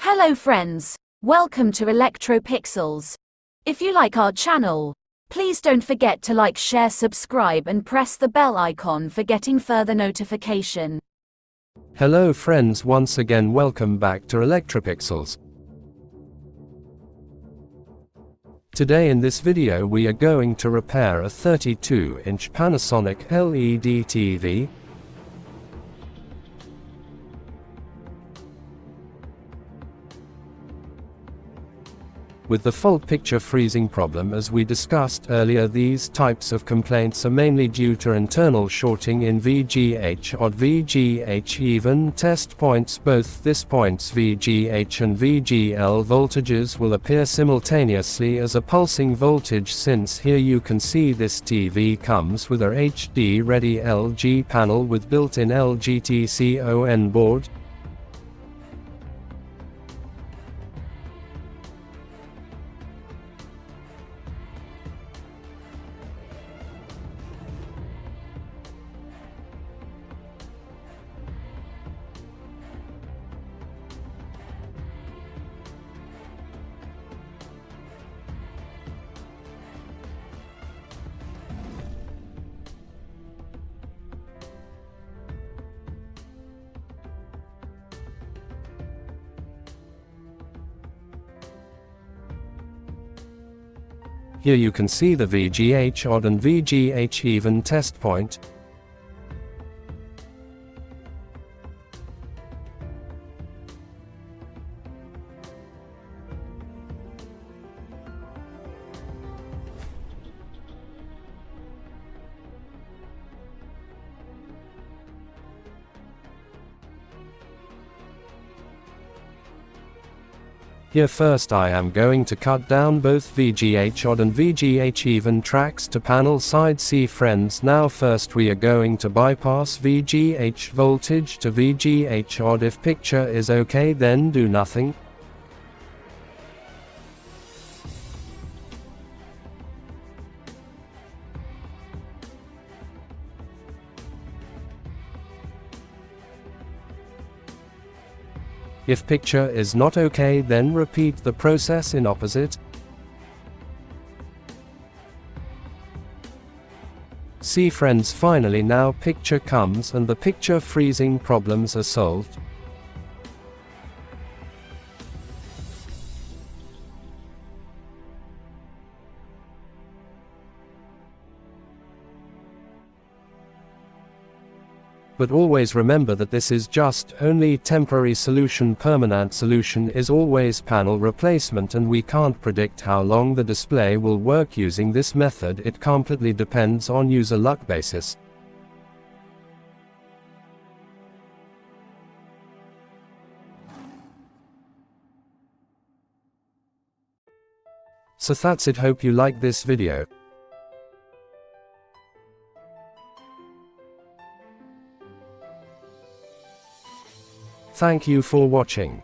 Hello friends, welcome to Electropixels. If you like our channel, please don't forget to like, share, subscribe and press the bell icon for getting further notification. Hello friends, once again welcome back to Electropixels. Today in this video we are going to repair a 32-inch Panasonic LED TV. With the fault picture freezing problem, as we discussed earlier, these types of complaints are mainly due to internal shorting in VGH odd VGH even test points. Both this points VGH and vghvgl voltages will appear simultaneously as a pulsing voltage, since here you can see this TV comes with a HD ready LG panel with built-in LGTCON board. Here you can see the VGH odd and VGH even test point. Here first I am going to cut down both VGH odd and VGH even tracks to panel side C. Friends, now first we are going to bypass VGH voltage to VGH odd. If picture is okay, then do nothing. If picture is not okay, then repeat the process in opposite. See friends, finally now picture comes and the picture freezing problems are solved. But always remember that this is just only temporary solution. Permanent solution is always panel replacement, and we can't predict how long the display will work using this method. It completely depends on user luck basis. So that's it, hope you like this video. Thank you for watching.